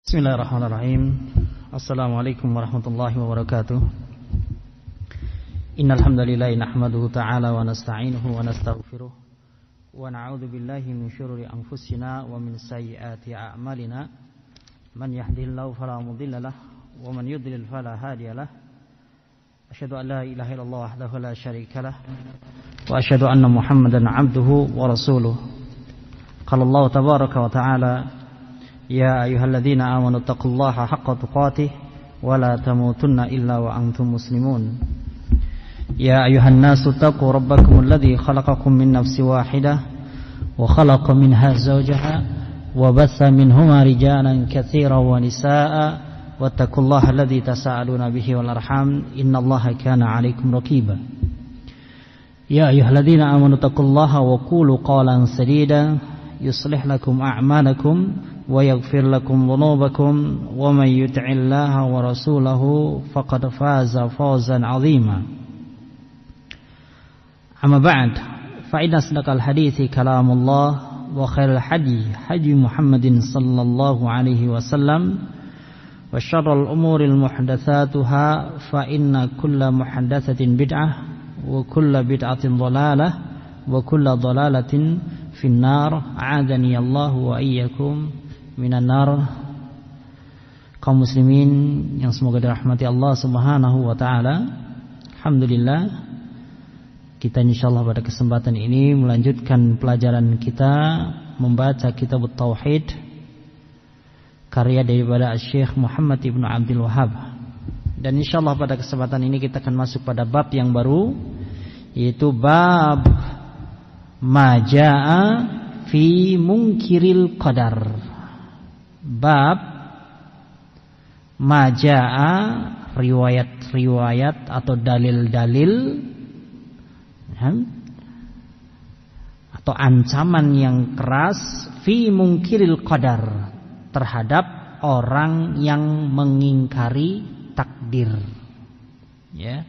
Bismillahirrahmanirrahim. Assalamualaikum warahmatullahi wabarakatuh. Innal hamdalillah nahmaduhu ta'ala wa nasta'inuhu wa nastaghfiruh wa na'udzu billahi min shururi anfusina wa min sayyiati a'malina. Man yahdihillahu fala mudilla lahu wa man yudlil fala hadiya lahu. Asyhadu an la ilaha illallah wahdahu la syarika lahu wa asyhadu anna Muhammadan 'abduhu wa rasuluh. Qala Allah tabaraka wa ta'ala: Ya ayyuhalladzina amanu taqullaha haqqa tuqatih wa la tamutunna illa wa antum muslimun. Ya ayyuhan nasu taqu rabbakumul ladzi khalaqakum min nafsin wahidah wa khalaqa minha zawjaha wa batha minhuma rijalan katsiran wa nisaa'a wattaqullaha alladzi tasaaluna bihi wal arham innallaha kana 'alaikum raqiba. Ya ayyuhalladzina amanu taqullaha wa qulu qawlan sadida yuslih lakum a'malakum wa yaghfir lakum dhunubakum wa man yuti'illaha wa rasulahu faqad faza fawzan 'azima. Amma ba'd, fa inna asdaqal hadithi kalamullah wa khairal hadi Muhammadin sallallahu alaihi wasallam wa syarrul umuril muhdatsatuha fa inna kulla muhdatsatin bid'ah wa kulla bid'atin dhalalah wa kulla dhalalatin finnar. A'adani Allah wa iyyakum minan nar. Kaum muslimin yang semoga dirahmati Allah Subhanahu wa taala. Alhamdulillah, kita insyaallah pada kesempatan ini melanjutkan pelajaran kita membaca kitab Tauhid karya daripada Syekh Muhammad Ibnu Abdul Wahhab. Dan insyaallah pada kesempatan ini kita akan masuk pada bab yang baru, yaitu bab majaa fi munkiril qadar. Bab majaa, riwayat-riwayat atau dalil-dalil atau ancaman yang keras fi munkiril qadar, terhadap orang yang mengingkari takdir. Ya.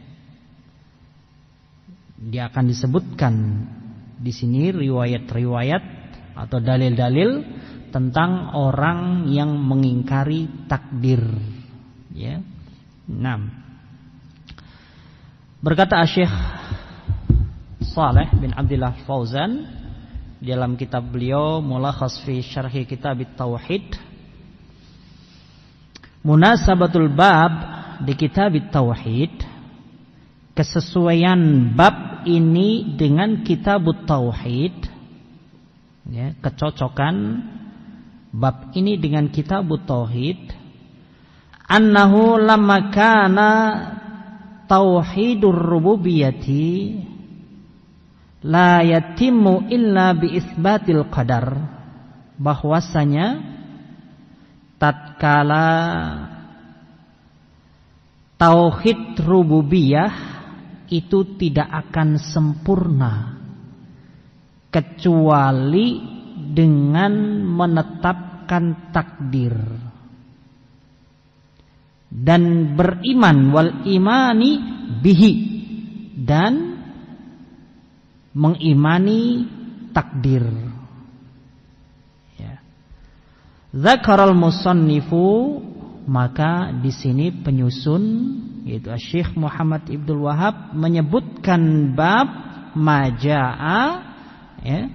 Dia akan disebutkan di sini riwayat-riwayat atau dalil-dalil tentang orang yang mengingkari takdir. Ya. 6. Berkata Syekh Shalih bin Abdullah Fauzan dalam kitab beliau Mulakhas fi Syarhi Kitab Tauhid, munasabatul bab di Kitab Tauhid, kesesuaian bab ini dengan Kitab Tauhid, ya, kecocokan bab ini dengan Kitab Tauhid, annahu lamma kana tauhidur rububiyyati la yatimmu illa bi isbatil qadar, bahwasanya tatkala tauhid rububiyah itu tidak akan sempurna kecuali dengan menetapkan takdir dan beriman wal imani bihi, dan mengimani takdir. Ya. Dzakaral musannifu, maka di sini penyusun yaitu Syekh Muhammad Ibnu Wahhab menyebutkan bab majaa, ya,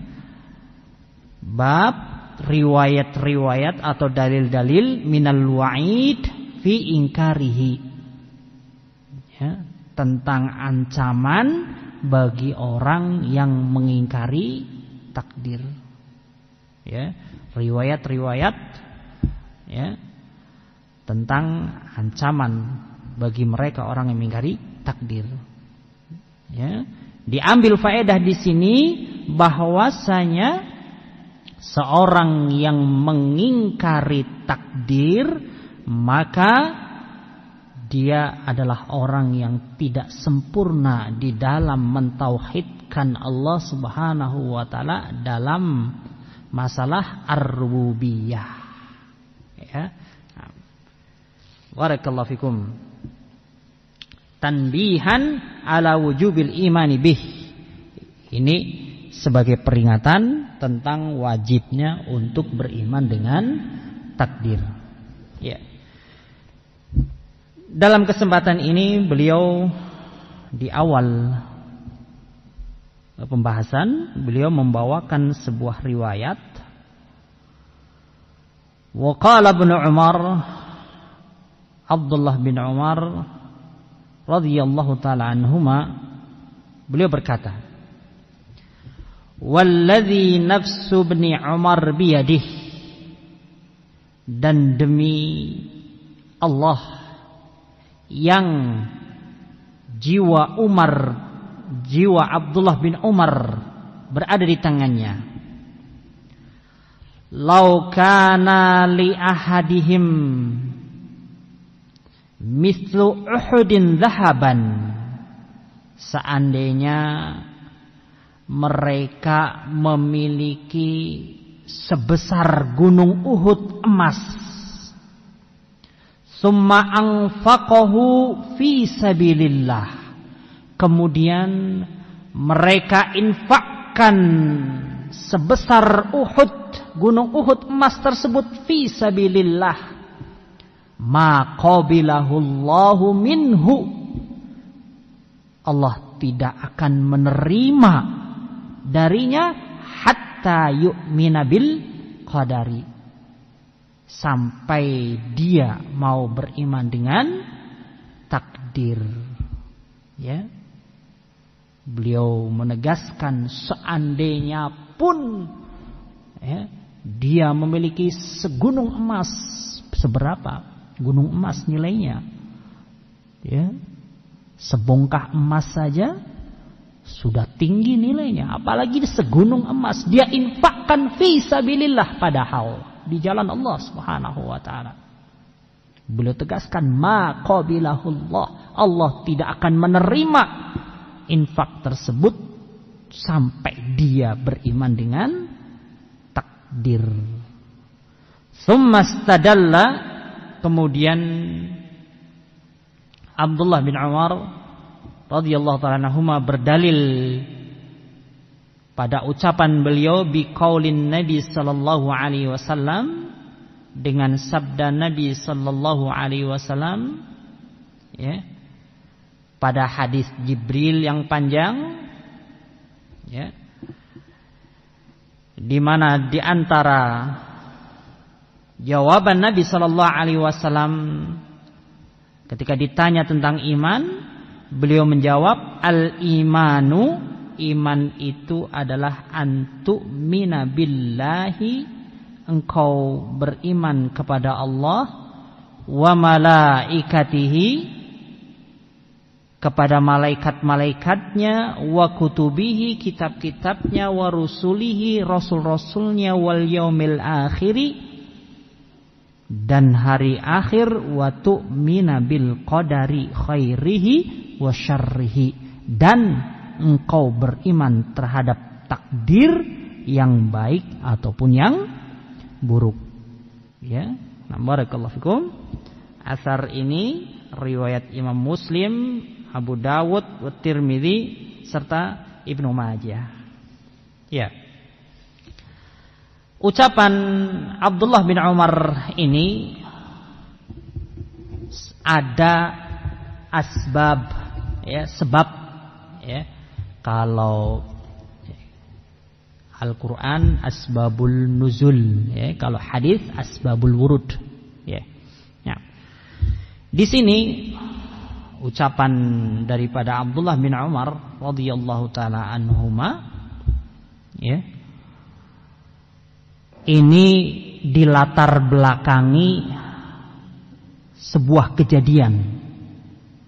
bab riwayat-riwayat atau dalil-dalil minal wa'id fi ingkarihi, ya, tentang ancaman bagi orang yang mengingkari takdir. Ya, riwayat-riwayat, ya, tentang ancaman bagi mereka orang yang mengingkari takdir. Ya, diambil faedah di sini bahwasanya seorang yang mengingkari takdir maka dia adalah orang yang tidak sempurna di dalam mentauhidkan Allah Subhanahu wa taala dalam masalah ar-rububiyah. Ya. Barakallahu fikum. Tanbihan ala wujubil imani bih. Ini sebagai peringatan tentang wajibnya untuk beriman dengan takdir. Ya. Dalam kesempatan ini beliau di awal pembahasan beliau membawakan sebuah riwayat. Wa qala Ibnu Umar, Abdullah bin Umar radhiyallahu taala anhuma, beliau berkata, "Walladzi nafsu ibni Umar biyadihi," dan demi Allah yang jiwa Abdullah bin Umar berada di tangannya, "Lau kana li ahadihim mithlu Uhudin dhahaban," seandainya mereka memiliki sebesar gunung Uhud emas, summa anfaqahu fi sabilillah, kemudian mereka infakkan sebesar Uhud, gunung Uhud emas tersebut fi sabilillah, ma qabilahu Allahu minhu, Allah tidak akan menerima darinya hatta yu'mina bil qadari, sampai dia mau beriman dengan takdir. Ya. Beliau menegaskan seandainya pun ya, dia memiliki segunung emas, seberapa gunung emas nilainya? Ya. Sebongkah emas saja sudah tinggi nilainya, apalagi segunung emas dia infakkan fi sabilillah, padahal di jalan Allah Subhanahu wa taala. Beliau tegaskan ma qabilahullah, Allah tidak akan menerima infak tersebut sampai dia beriman dengan takdir. Tsumma istadalla, kemudian Abdullah bin Umar radhiyallahu ta'ala anhuma berdalil pada ucapan beliau biqaulin Nabi sallallahu alaihi wasallam, dengan sabda Nabi sallallahu alaihi wasallam ya, pada hadis Jibril yang panjang ya, di mana di antara jawaban Nabi sallallahu alaihi wasallam ketika ditanya tentang iman, beliau menjawab, al-imanu, iman itu adalah antu'mina billahi, engkau beriman kepada Allah, wa malaikatihi, kepada malaikat-malaikatnya, wa kutubihi, kitab-kitabnya, wa rusulihi, rasul-rasulnya, wal yaumil akhiri, dan hari akhir, wa tu'mina bil qadari khairihi wa syarrihi, dan engkau beriman terhadap takdir yang baik ataupun yang buruk. Ya, nah, barakallahu fikum. Asar ini riwayat Imam Muslim, Abu Dawud, wa Tirmidzi serta Ibnu Majah. Ya. Ucapan Abdullah bin Umar ini ada asbab ya, sebab ya. Kalau Al-Qur'an asbabul nuzul ya, kalau hadis asbabul wurud ya. Ya. Di sini ucapan daripada Abdullah bin Umar radhiyallahu taala anhuma ya, ini dilatar belakangi sebuah kejadian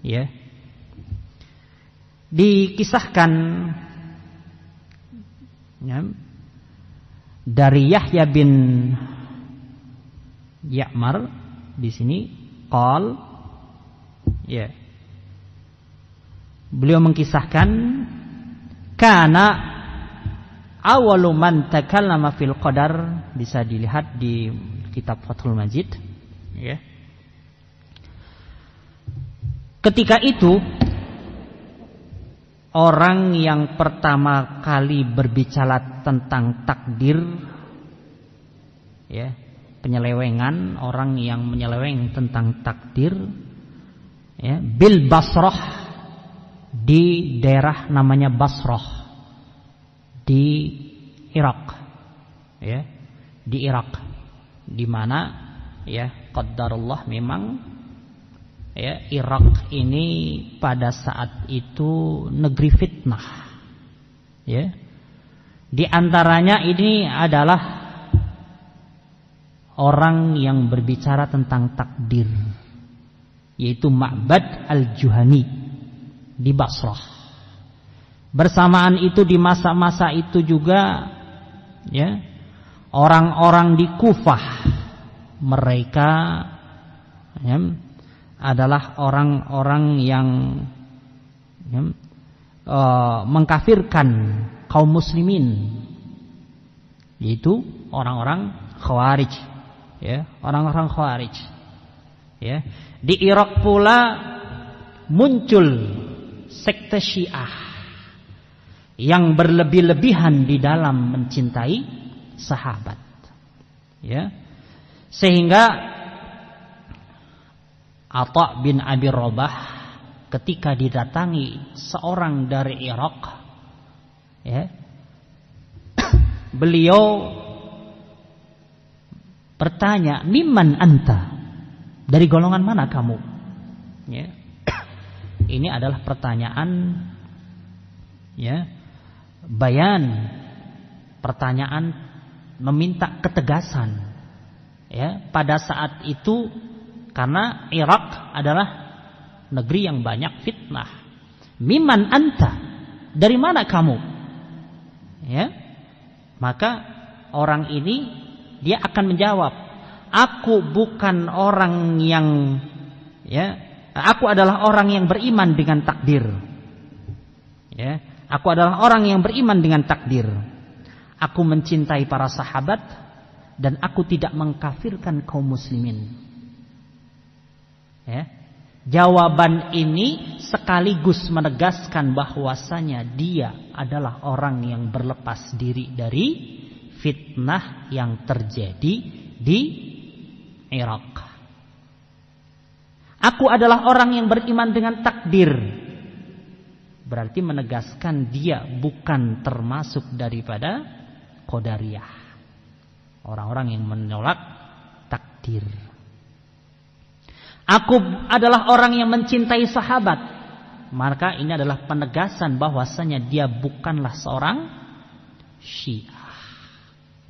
ya. Dikisahkan ya, dari Yahya bin Ya'mar di sini qal ya, beliau mengkisahkan kana awalu man takallama fil qadar, bisa dilihat di kitab Fathul Majid ya. Ketika itu orang yang pertama kali berbicara tentang takdir, ya, penyelewengan, orang yang menyeleweng tentang takdir, ya, bil Basrah, di daerah namanya Basrah di Irak, ya, di Irak, di mana, ya, qaddarullah memang, ya, Irak ini pada saat itu negeri fitnah, ya. Di antaranya ini adalah orang yang berbicara tentang takdir, yaitu Ma'bad al-Juhani di Basrah. Bersamaan itu di masa-masa itu juga, ya, orang-orang di Kufah, mereka, ya, adalah orang-orang yang, ya, mengkafirkan kaum muslimin, yaitu orang-orang Khawarij, ya, orang-orang Khawarij, ya. Di Irak pula muncul sekte Syiah yang berlebih-lebihan di dalam mencintai sahabat, ya, sehingga Atha bin Abi Rabah ketika didatangi seorang dari Irak, ya, beliau bertanya, "Mimman anta?" Dari golongan mana kamu? Ya. Ini adalah pertanyaan, ya, bayan, pertanyaan meminta ketegasan, ya, pada saat itu, karena Irak adalah negeri yang banyak fitnah. Mimman anta? Dari mana kamu? Ya. Maka orang ini dia akan menjawab, aku bukan orang yang, ya, aku adalah orang yang beriman dengan takdir. Ya, aku adalah orang yang beriman dengan takdir. Aku mencintai para sahabat dan aku tidak mengkafirkan kaum muslimin. Ya. Jawaban ini sekaligus menegaskan bahwasanya dia adalah orang yang berlepas diri dari fitnah yang terjadi di Irak. Aku adalah orang yang beriman dengan takdir, berarti menegaskan dia bukan termasuk daripada Qadariyah, orang-orang yang menolak takdir. Aku adalah orang yang mencintai sahabat, maka ini adalah penegasan bahwasanya dia bukanlah seorang Syiah,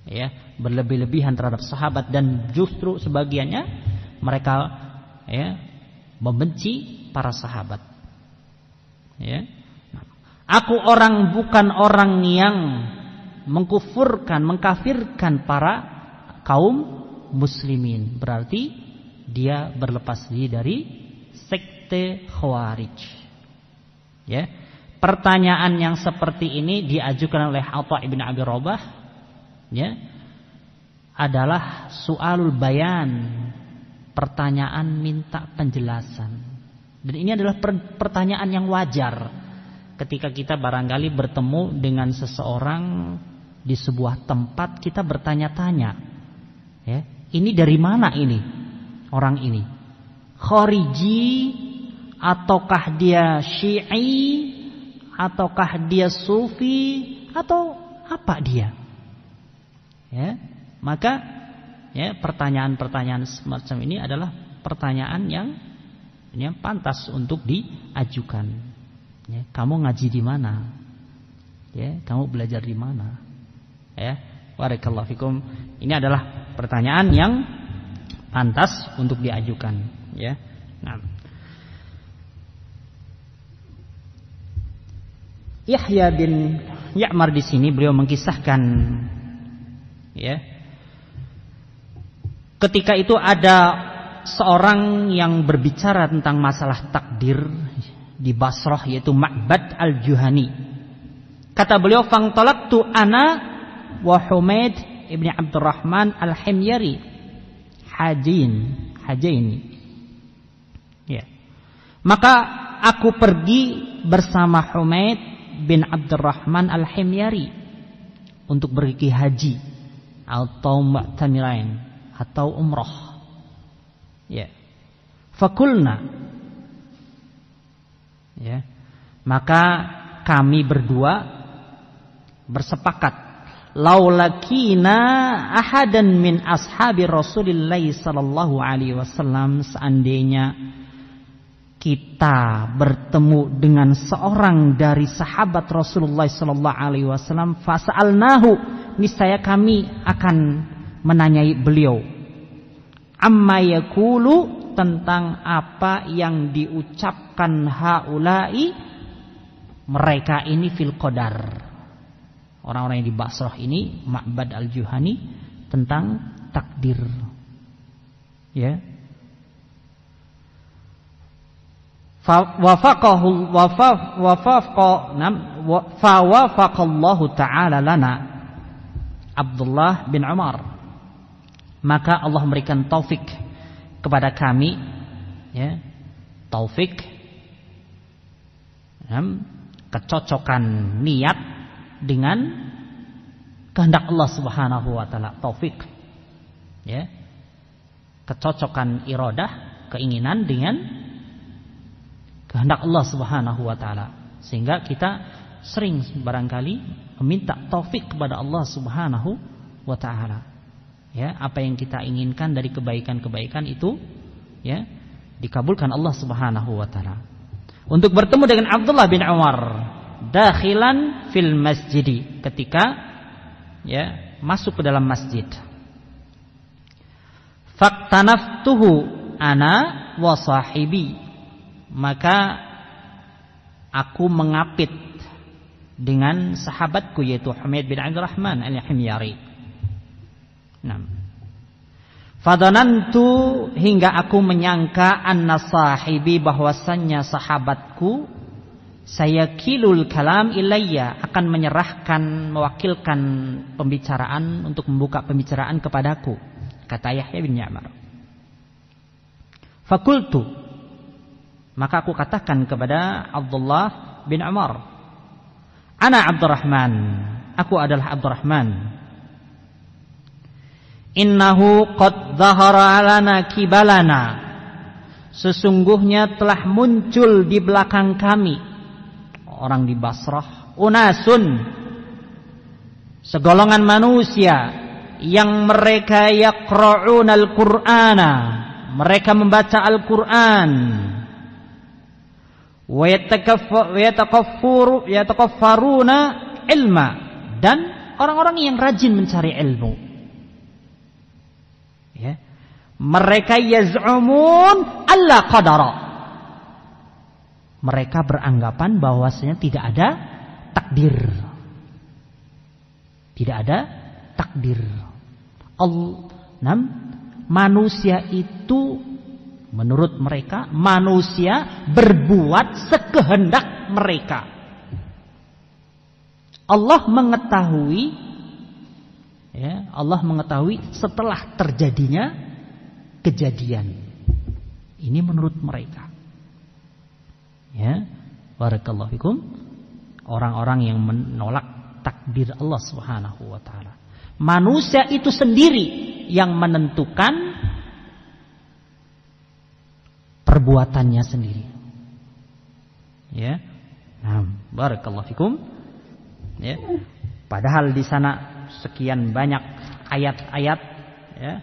ya, berlebih-lebihan terhadap sahabat, dan justru sebagiannya mereka, ya, membenci para sahabat, ya. Aku bukan orang yang mengkafirkan para kaum muslimin, berarti dia berlepas diri dari sekte Khawarij, ya. Pertanyaan yang seperti ini diajukan oleh Atha bin Abi Rabah, ya, adalah su'alul bayan, pertanyaan minta penjelasan. Dan ini adalah pertanyaan yang wajar ketika kita barangkali bertemu dengan seseorang di sebuah tempat, kita bertanya-tanya, ya, ini dari mana ini orang ini? Khariji ataukah dia Syi'i ataukah dia Sufi atau apa dia? Ya, maka, ya, pertanyaan-pertanyaan semacam ini adalah pertanyaan yang pantas untuk diajukan. Ya, kamu ngaji di mana? Ya, kamu belajar di mana? Ya, barakallahu fikum. Ini adalah pertanyaan yang pantas untuk diajukan, ya. Nah, Yahya bin Ya'mar di sini beliau mengisahkan, ya, ketika itu ada seorang yang berbicara tentang masalah takdir di Basrah, yaitu Ma'bad al-Juhani. Kata beliau, "Fangtalaqtu ana wa Humaid ibni Abdurrahman al-Himyari hajaini." Ya. Maka aku pergi bersama Humaid bin Abdurrahman Al-Himyari untuk pergi haji atau mu'tamirain atau umrah. Ya. Fakulna. Ya. Maka kami berdua bersepakat, laulakina ahadan min ashabi Rasulillah sallallahu alaihi wasallam, seandainya kita bertemu dengan seorang dari sahabat Rasulullah sallallahu alaihi wasallam, fasa'alnahu, niscaya kami akan menanyai beliau, amma yaqulu, tentang apa yang diucapkan haula'i, mereka ini, fil qadar, orang-orang yang di Basrah ini, Ma'bad al-Juhani, tentang takdir. Ya. Fawafaqallahu ta'ala lana Abdullah bin Umar, maka Allah memberikan taufik kepada kami, ya, taufik, kecocokan niat dengan kehendak Allah Subhanahu wa taala, taufik, ya, kecocokan iradah, keinginan dengan kehendak Allah Subhanahu wa taala, sehingga kita sering barangkali meminta taufik kepada Allah Subhanahu wa taala. Ya, apa yang kita inginkan dari kebaikan-kebaikan itu, ya, dikabulkan Allah Subhanahu wa taala. Untuk bertemu dengan Abdullah bin Umar dakhilan fil masjidi, ketika, ya, masuk ke dalam masjid. Faqtanaftuhu ana wa sahibi, maka aku mengapit dengan sahabatku yaitu Humaid bin Abdurrahman Al-Himyari. Fadanantu, hingga aku menyangka, anna sahibi, bahwasannya sahabatku, saya kilul kalam ilayya, akan menyerahkan, mewakilkan pembicaraan untuk membuka pembicaraan kepadaku, kata Yahya bin Ya'mar. Fakultu, maka aku katakan kepada Abdullah bin Umar, ana Abdurrahman, aku adalah Abdurrahman. Innahu qad dhahara alana kibalana, sesungguhnya telah muncul di belakang kami, orang di Basrah, unasun, segolongan manusia, yang mereka yaqra'una al-Qur'ana, mereka membaca Al-Qur'an, wa yatakaffaruna ilma, dan orang-orang yang rajin mencari ilmu. Ya. Mereka yaz'umun alla qadara, mereka beranggapan bahwasanya tidak ada takdir. Tidak ada takdir. Manusia itu, menurut mereka, manusia berbuat sekehendak mereka. Allah mengetahui, ya, Allah mengetahui setelah terjadinya kejadian. Ini menurut mereka. Ya, barakallahu fikum. Orang-orang yang menolak takdir Allah Subhanahu wa taala. Manusia itu sendiri yang menentukan perbuatannya sendiri. Ya. Nah, barakallahu fikum. Ya. Padahal di sana sekian banyak ayat-ayat, ya,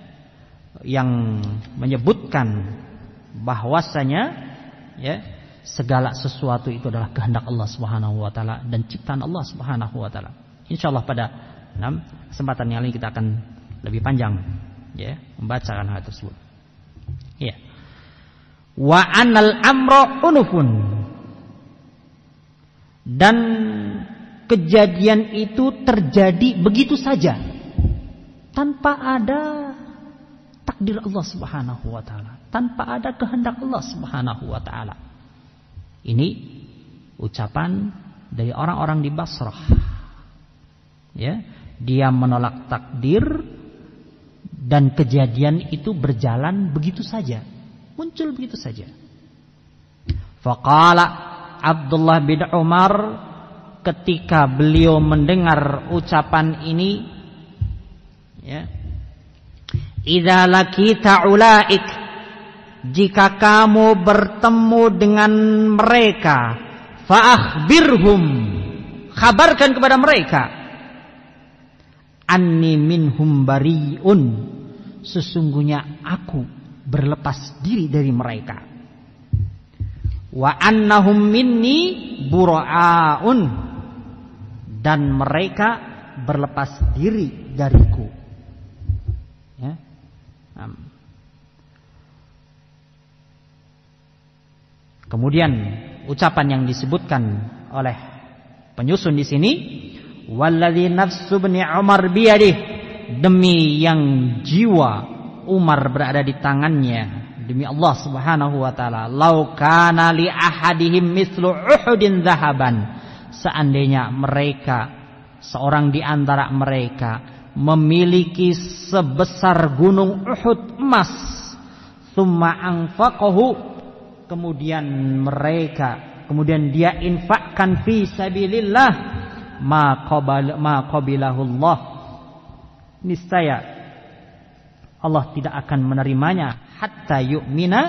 yang menyebutkan bahwasanya, ya, segala sesuatu itu adalah kehendak Allah Subhanahu wa taala dan ciptaan Allah Subhanahu wa taala. Insyaallah pada kesempatan yang lain kita akan lebih panjang, ya, membacakan hal tersebut. Ya. Wa anal amra unufun, dan kejadian itu terjadi begitu saja tanpa ada takdir Allah Subhanahu wa taala, tanpa ada kehendak Allah Subhanahu wa taala. Ini ucapan dari orang-orang di Basrah. Ya, dia menolak takdir dan kejadian itu berjalan begitu saja, muncul begitu saja. Faqala Abdullah bin Umar ketika beliau mendengar ucapan ini, ya, idza lakita ulaik, jika kamu bertemu dengan mereka, fa akhbirhum, kabarkan kepada mereka, anni minhum bariun, sesungguhnya aku berlepas diri dari mereka, wa annahum minni bura'aun, dan mereka berlepas diri dariku. Ya. Kemudian ucapan yang disebutkan oleh penyusun di sini, walladzi nafsu ibni Umar biyadih, demi yang jiwa Umar berada di tangannya, demi Allah Subhanahu wa taala, lau kana li ahadihim mislu Uhudin zahaban, seandainya mereka, seorang di antara mereka memiliki sebesar gunung Uhud emas, summa anfaqahu, kemudian dia infakkan fi sabilillah, ma qabilahullah, niscaya Allah tidak akan menerimanya, hatta yu'mina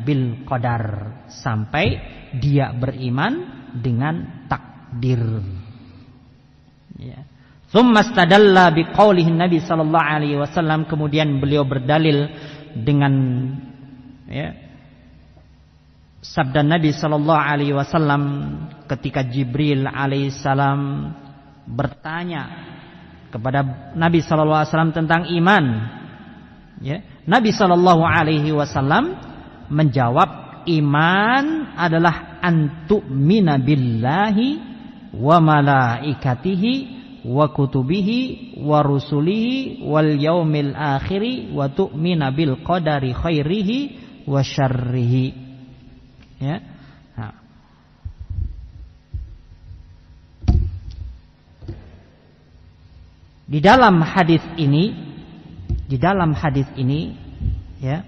bil qadar, sampai dia beriman dengan takdir. Ya. Tsumma istadalla biqaulihi Nabi sallallahu alaihi wasallam, kemudian beliau berdalil dengan, ya, sabda Nabi sallallahu alaihi wasallam ketika Jibril alaihissalam bertanya kepada Nabi sallallahu alaihi wasallam tentang iman. Ya, Nabi sallallahu alaihi wasallam menjawab, iman adalah antu'mina billahi wa malaikatihi wa kutubihi wa rusulihi wal yaumil akhiri wa tu'mina bil qadari khairihi wa syarrihi. Ya. Nah. Di dalam hadis ini, ya,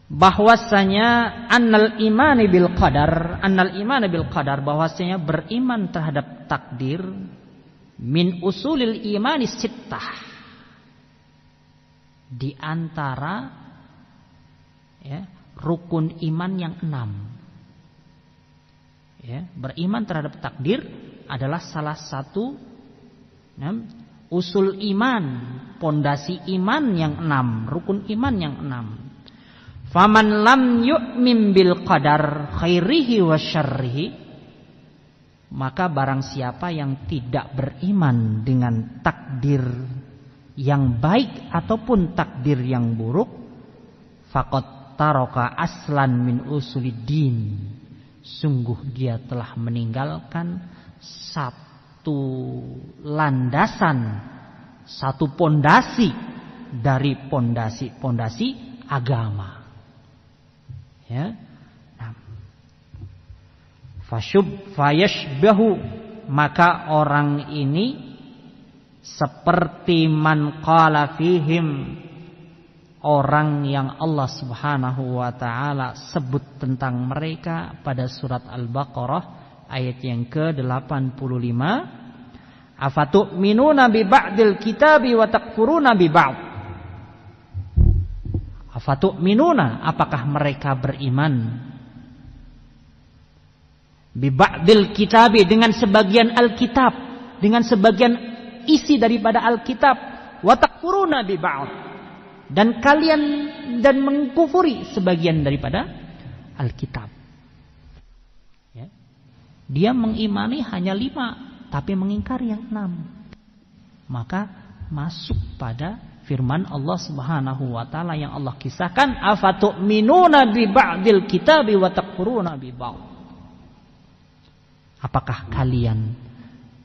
bahwasanya annal imani bil qadar, bahwasanya beriman terhadap takdir, min usulil imani sittah, di antara, ya, rukun iman yang 6. Ya, beriman terhadap takdir adalah salah satu, ya, usul iman, pondasi iman yang 6, rukun iman yang 6. Faman lam yu'min bil qadar khairihi wa syarrihi, maka barang siapa yang tidak beriman dengan takdir yang baik ataupun takdir yang buruk, faqad taraka aslan min usuliddin, sungguh dia telah meninggalkan satu landasan, satu pondasi dari pondasi-pondasi agama. Ya. Fayashbahu, maka orang ini seperti man qala fihim, orang yang Allah Subhanahu wa taala sebut tentang mereka pada surat Al-Baqarah ayat yang ke-85, afatu'minuna bi ba'dil kitabi wa takfuruna bi ba'd. Afatu'minuna, apakah mereka beriman, bi ba'dil kitabi, dengan sebagian Alkitab, dengan sebagian isi daripada Alkitab, wa takfuruna bi ba'd, dan kalian mengkufuri sebagian daripada Alkitab. Ya. Dia mengimani hanya 5, tapi mengingkari yang 6. Maka masuk pada firman Allah Subhanahu wa taala yang Allah kisahkan, afatu'minuna bi ba'dil kitabi wa takfuruna bi ba'd. Apakah kalian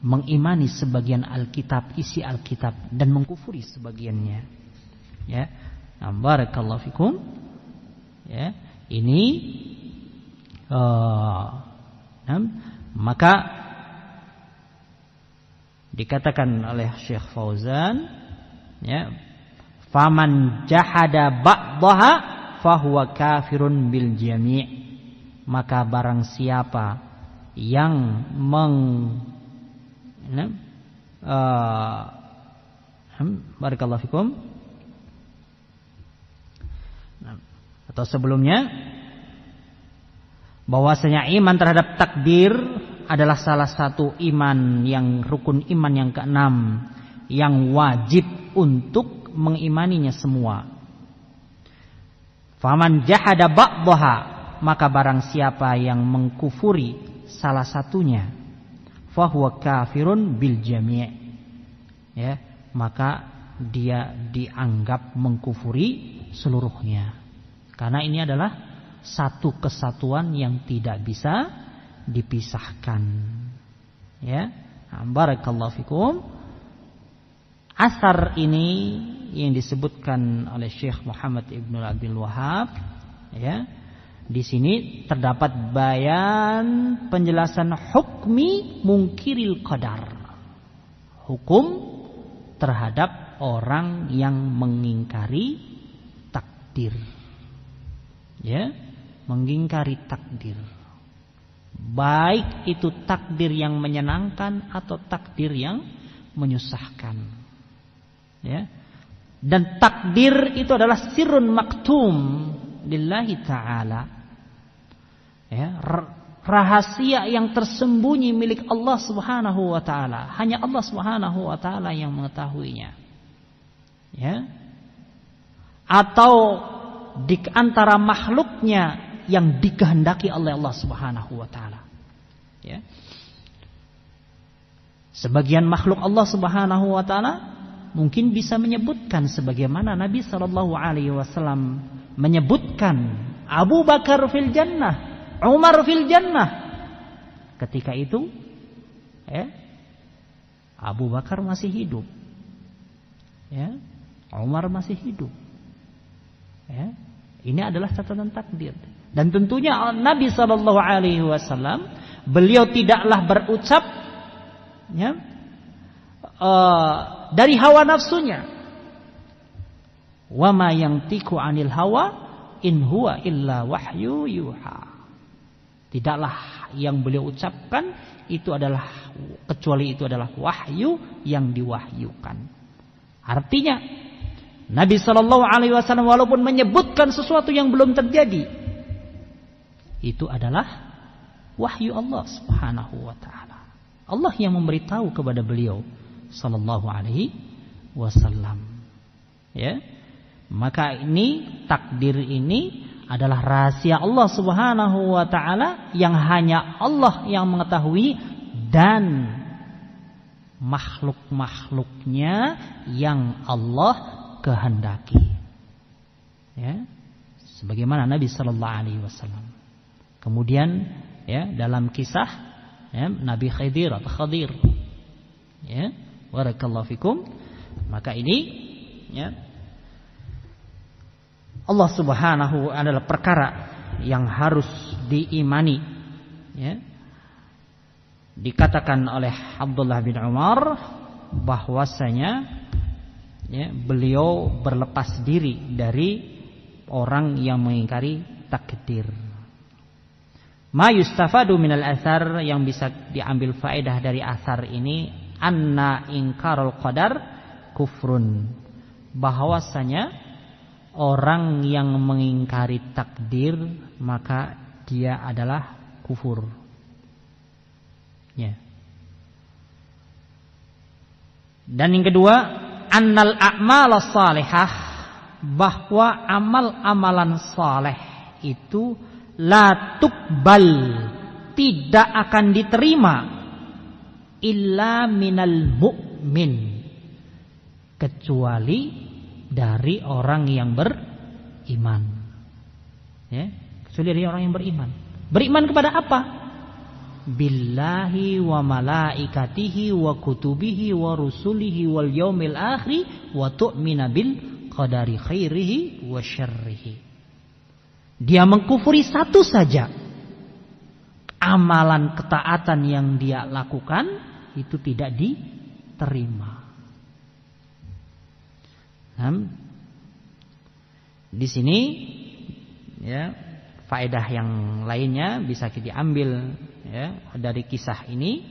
mengimani sebagian Alkitab, isi Alkitab, dan mengkufuri sebagiannya? Ya, nah, barakallahu fikum. Ya, ini maka dikatakan oleh Syekh Fauzan, ya, faman jahada ba'daha fahuwa kafirun bil jami'. maka barang siapa yang barakallahu fikum, atau sebelumnya bahwasanya iman terhadap takdir adalah salah satu iman yang rukun iman yang keenam yang wajib untuk mengimaninya semua. Faman jahada ba'daha, maka barang siapa yang mengkufuri salah satunya, fahuwa kafirun bil jami', ya, maka dia dianggap mengkufuri seluruhnya. Karena ini adalah satu kesatuan yang tidak bisa dipisahkan. Ya, barakallahu fikum. Asar ini yang disebutkan oleh Syekh Muhammad Ibn Abdul Wahhab, ya, di sini terdapat bayan penjelasan hukmi mungkiril qadar, hukum terhadap orang yang mengingkari takdir, ya, mengingkari takdir, baik itu takdir yang menyenangkan atau takdir yang menyusahkan, ya. Dan takdir itu adalah sirrun maktum lillahi ta'ala, ya, rahasia yang tersembunyi milik Allah Subhanahu wa taala. Hanya Allah Subhanahu wa taala yang mengetahuinya, ya. Atau di antara makhluknya yang dikehendaki oleh Allah Subhanahu wa taala, ya. Sebagian makhluk Allah Subhanahu wa taala mungkin bisa menyebutkan sebagaimana Nabi sallallahu alaihi wasallam menyebutkan Abu Bakar fil jannah, Umar fil jannah. Ketika itu, ya, Abu Bakar masih hidup, ya, Umar masih hidup, ya. Ini adalah catatan takdir. Dan tentunya Nabi sallallahu alaihi wasallam beliau tidaklah berucap, ya, dari hawa nafsunya. Wa ma yantiqu 'anil hawa in huwa illa wahyu yuha. Tidaklah yang beliau ucapkan itu adalah kecuali itu adalah wahyu yang diwahyukan. Artinya Nabi sallallahu alaihi wasallam walaupun menyebutkan sesuatu yang belum terjadi, itu adalah wahyu Allah Subhanahu wa taala. Allah yang memberitahu kepada beliau sallallahu alaihi wasallam, ya. Maka ini takdir ini adalah rahasia Allah Subhanahu wa taala yang hanya Allah yang mengetahui dan makhluk-makhluknya yang Allah kehendaki, ya. Sebagaimana Nabi sallallahu alaihi wasallam. Kemudian, ya, dalam kisah, ya, Nabi Khidir atau Khadir, ya, barakallahu fikum, maka ini, ya, Allah Subhanahu adalah perkara yang harus diimani, ya. Dikatakan oleh Abdullah bin Umar bahwasanya, ya, beliau berlepas diri dari orang yang mengingkari takdir. Ma yustafadu minal athar, yang bisa diambil faedah dari athar ini, anna ingkarul qadar kufrun, bahwasanya orang yang mengingkari takdir maka dia adalah kufur, ya. Dan yang kedua, annal a'malas salihah, bahwa amal-amalan saleh itu la tuqbal, tidak akan diterima, illa minal mu'min, kecuali dari orang yang beriman, ya, kecuali dari orang yang beriman. Beriman kepada apa? Billahi wa malaikatihi wa kutubihi wa rusulihi wal yaumil akhir wa tu'mina bil qadari khairihi wa syarrihi. Dia mengkufuri satu saja, amalan ketaatan yang dia lakukan itu tidak diterima. Di sini, ya, faedah yang lainnya bisa kita ambil ya dari kisah ini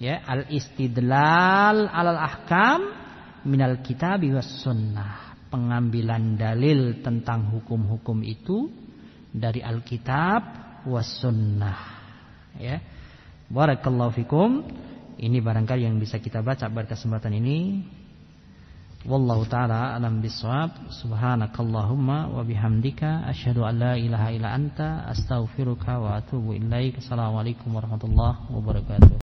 ya, al-istidlal 'alal ahkam minal kitabi was sunnah, pengambilan dalil tentang hukum-hukum itu dari Alkitab was sunnah ya. Barakallahu fikum. Ini barangkali yang bisa kita baca pada kesempatan ini. Wallahu taala alam bisawab. Subhanakallahumma wa bihamdika asyhadu an la ilaha illa anta astaghfiruka wa atubu ilaik. Assalamualaikum warahmatullahi wabarakatuh.